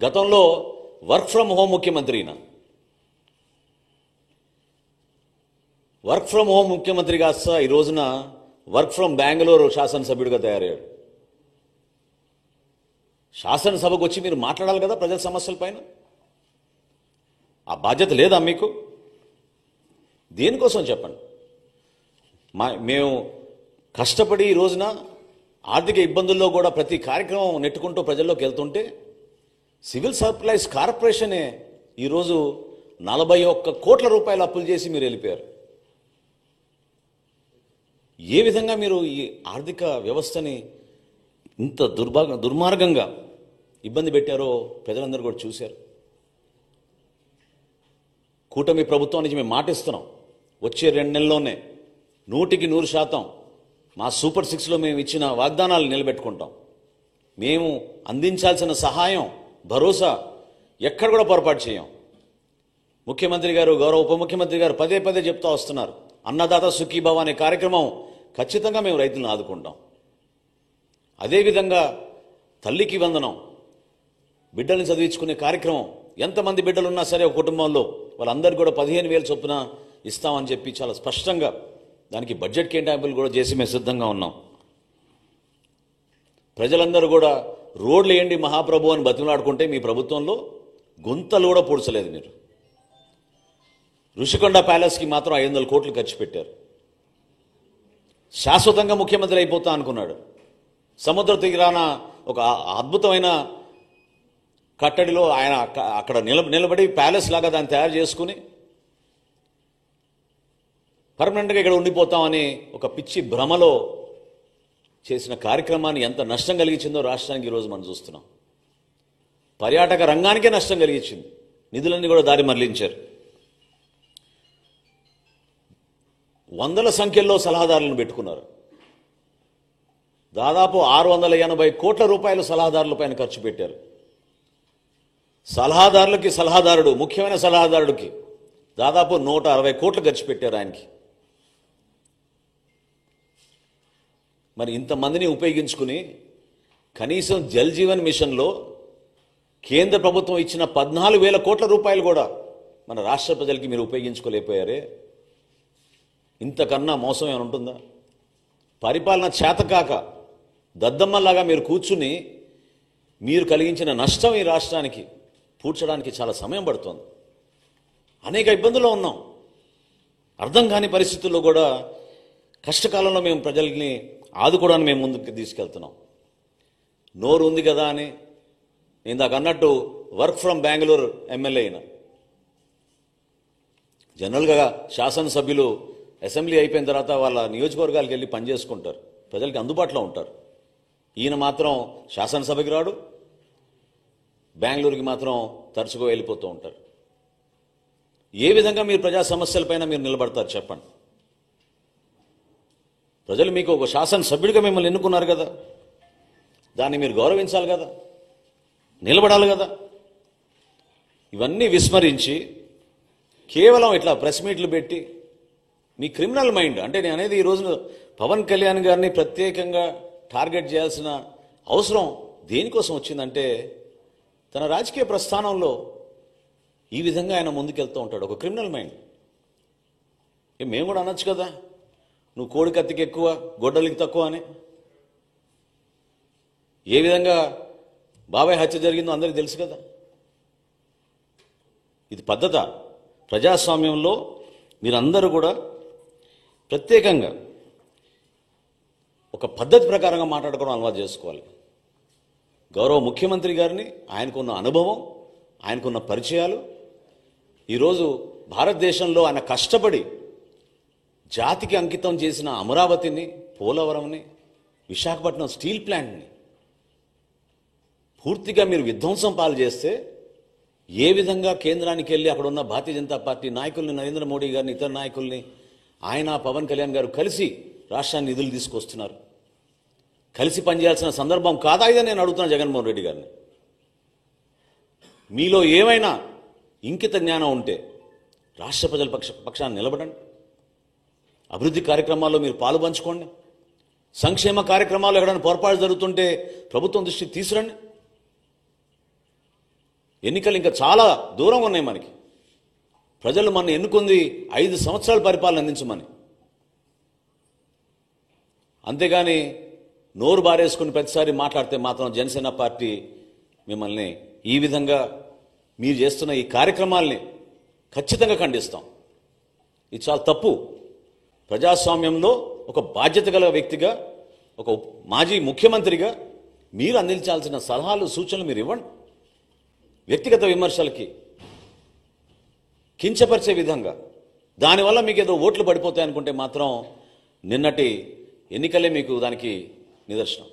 గతంలో work from home ముఖ్యమంత్రిన work from home ముఖ్యమంత్రి కాస్త ఈ రోజున వర్క్ ఫ్రమ్ బెంగళూరు శాసనసభ్యుడిగా తయారయ్యాడు. శాసనసభకు వచ్చి మీరు మాట్లాడాలి కదా ప్రజల సమస్యలపైన. ఆ బాధ్యత లేదా మీకు? దేనికోసం చెప్పండి. మేము కష్టపడి ఈ రోజున ఆర్థిక ఇబ్బందుల్లో కూడా ప్రతి కార్యక్రమం నెట్టుకుంటూ ప్రజల్లోకి వెళ్తుంటే సివిల్ సప్లైస్ కార్పొరేషనే ఈరోజు 41 కోట్ల రూపాయలు అప్పులు చేసి మీరు వెళ్ళిపోయారు. ఏ విధంగా మీరు ఈ ఆర్థిక వ్యవస్థని ఇంత దుర్మార్గంగా ఇబ్బంది పెట్టారో ప్రజలందరూ కూడా చూశారు. కూటమి ప్రభుత్వం నుంచి మేము మాటిస్తున్నాం, వచ్చే 2 నెలల్లోనే 100% మా సూపర్ 6లో మేము ఇచ్చిన వాగ్దానాలు నిలబెట్టుకుంటాం. మేము అందించాల్సిన సహాయం, భరోసా ఎక్కడ కూడా పొరపాటు చేయం. ముఖ్యమంత్రి గారు, గౌరవ ఉప ముఖ్యమంత్రి గారు పదే పదే చెప్తా వస్తున్నారు, అన్నదాత సుఖీభవ అనే కార్యక్రమం ఖచ్చితంగా మేము రైతులను ఆదుకుంటాం. అదేవిధంగా తల్లికి వందనం, బిడ్డల్ని చదివించుకునే కార్యక్రమం, ఎంతమంది బిడ్డలున్నా సరే ఒక కుటుంబంలో వాళ్ళందరికీ కూడా 15,000 చొప్పున ఇస్తామని చెప్పి చాలా స్పష్టంగా దానికి బడ్జెట్ కేటాయింపులు కూడా చేసి మేము సిద్ధంగా ఉన్నాం. ప్రజలందరూ కూడా రోడ్లు వేయండి మహాప్రభు అని బతిమలాడుకుంటే మీ ప్రభుత్వంలో గుంతలు కూడా పూడ్చలేదు. మీరు ఋషికొండ ప్యాలెస్కి మాత్రం 500 కోట్లు ఖర్చు పెట్టారు. శాశ్వతంగా ముఖ్యమంత్రి అయిపోతా అనుకున్నాడు. సముద్ర తీరాన ఒక అద్భుతమైన కట్టడిలో ఆయన అక్కడ నిలబడి ప్యాలెస్ లాగా దాన్ని తయారు చేసుకుని పర్మనెంట్గా ఇక్కడ ఉండిపోతామని ఒక పిచ్చి భ్రమలో చేసిన కార్యక్రమాన్ని ఎంత నష్టం కలిగించిందో రాష్ట్రానికి ఈరోజు మనం చూస్తున్నాం. పర్యాటక రంగానికే నష్టం కలిగించింది. నిధులన్నీ కూడా దారి మరలించారు. వందల సంఖ్యలో సలహాదారులను పెట్టుకున్నారు. దాదాపు 680 కోట్ల రూపాయలు సలహాదారుల పైన ఖర్చు పెట్టారు. సలహాదారుడు ముఖ్యమైన సలహాదారుడికి దాదాపు 160 కోట్లు ఖర్చు పెట్టారు ఆయనకి. మరి ఇంతమందిని ఉపయోగించుకుని కనీసం జల్ జీవన్ మిషన్లో కేంద్ర ప్రభుత్వం ఇచ్చిన 14,000 కోట్ల రూపాయలు కూడా మన రాష్ట్ర ప్రజలకి మీరు ఉపయోగించుకోలేకపోయారే. ఇంతకన్నా మోసం ఏమైనా ఉంటుందా? పరిపాలన చేతకాక దద్దమ్మలాగా మీరు కూర్చుని మీరు కలిగించిన నష్టం ఈ రాష్ట్రానికి పూడ్చడానికి చాలా సమయం పడుతోంది. అనేక ఇబ్బందుల్లో ఉన్నాం. అర్థం కాని పరిస్థితుల్లో కూడా కష్టకాలంలో మేము ప్రజల్ని ఆదుకోవడానికి మేము ముందుకు తీసుకెళ్తున్నాం. నోరు ఉంది కదా అని ఇందాక అన్నట్టు వర్క్ ఫ్రమ్ బెంగళూరు ఎమ్మెల్యే అయినా, జనరల్గా శాసనసభ్యులు అసెంబ్లీ అయిపోయిన తర్వాత వాళ్ళ నియోజకవర్గాలకు వెళ్ళి పనిచేసుకుంటారు, ప్రజలకి అందుబాటులో ఉంటారు. ఈయన మాత్రం శాసనసభకి రాడు, బెంగళూరుకి మాత్రం తరచుగా వెళ్ళిపోతూ ఉంటారు. ఏ విధంగా మీరు ప్రజా సమస్యలపైన మీరు నిలబడతారు చెప్పండి? ప్రజలు మీకు ఒక శాసనసభ్యుడిగా మిమ్మల్ని ఎన్నుకున్నారు కదా, దాన్ని మీరు గౌరవించాలి కదా, నిలబడాలి కదా. ఇవన్నీ విస్మరించి కేవలం ఇట్లా ప్రెస్ మీట్లు పెట్టి మీ క్రిమినల్ మైండ్, అంటే నేను అనేది ఈ రోజున పవన్ కళ్యాణ్ గారిని ప్రత్యేకంగా టార్గెట్ చేయాల్సిన అవసరం దేనికోసం వచ్చిందంటే తన రాజకీయ ప్రస్థానంలో ఈ విధంగా ఆయన ముందుకెళ్తూ ఉంటాడు. ఒక క్రిమినల్ మైండ్. మేము కూడా అనొచ్చు కదా, నువ్వు కోడి కత్తికి ఎక్కువ గొడ్డలికి తక్కువ అని. ఏ విధంగా బాబాయ్ హత్య జరిగిందో అందరికీ తెలుసు కదా. ఇది పద్ధత? ప్రజాస్వామ్యంలో మీరందరూ కూడా ప్రత్యేకంగా ఒక పద్ధతి ప్రకారంగా మాట్లాడుకోవడం అలవాటు చేసుకోవాలి. గౌరవ ముఖ్యమంత్రి గారిని, ఆయనకున్న అనుభవం, ఆయనకున్న పరిచయాలు, ఈరోజు భారతదేశంలో ఆయన కష్టపడి జాతికి అంకితం చేసిన అమరావతిని, పోలవరంని, విశాఖపట్నం స్టీల్ ప్లాంట్ని పూర్తిగా మీరు విధ్వంసం పాలు చేస్తే ఏ విధంగా కేంద్రానికి వెళ్ళి అక్కడ ఉన్న భారతీయ జనతా పార్టీ నాయకుల్ని, నరేంద్ర మోడీ గారిని, ఇతర నాయకుల్ని, ఆయన పవన్ కళ్యాణ్ గారు కలిసి రాష్ట్రాన్ని నిధులు తీసుకొస్తున్నారు. కలిసి పనిచేయాల్సిన సందర్భం కాదా ఇదని నేను అడుగుతున్నా జగన్మోహన్ రెడ్డి గారిని. మీలో ఏమైనా ఇంకిత జ్ఞానం ఉంటే రాష్ట్ర ప్రజల పక్షాన్ని నిలబడండి. అభివృద్ధి కార్యక్రమాల్లో మీరు పాలు పంచుకోండి. సంక్షేమ కార్యక్రమాలు ఎక్కడైనా పొరపాటు జరుగుతుంటే ప్రభుత్వం దృష్టికి తీసుకురండి. ఎన్నికలు ఇంకా చాలా దూరంగా ఉన్నాయి మనకి. ప్రజలు మన ఎన్నుకుంది 5 సంవత్సరాల పరిపాలన అందించమని. అంతేగాని నోరు బారేసుకుని ప్రతిసారి మాట్లాడితే మాత్రం జనసేన పార్టీ మిమ్మల్ని ఈ విధంగా మీరు చేస్తున్న ఈ కార్యక్రమాల్ని ఖచ్చితంగా ఖండిస్తాం. ఇది చాలా తప్పు. ప్రజాస్వామ్యంలో ఒక బాధ్యత గల వ్యక్తిగా, ఒక మాజీ ముఖ్యమంత్రిగా మీరు అందించాల్సిన సలహాలు సూచనలు మీరు ఇవ్వండి. వ్యక్తిగత విమర్శలకి కించపరిచే విధంగా దానివల్ల మీకు ఏదో ఓట్లు పడిపోతాయనుకుంటే మాత్రం నిన్నటి ఎన్నికలే మీకు దానికి నిదర్శనం.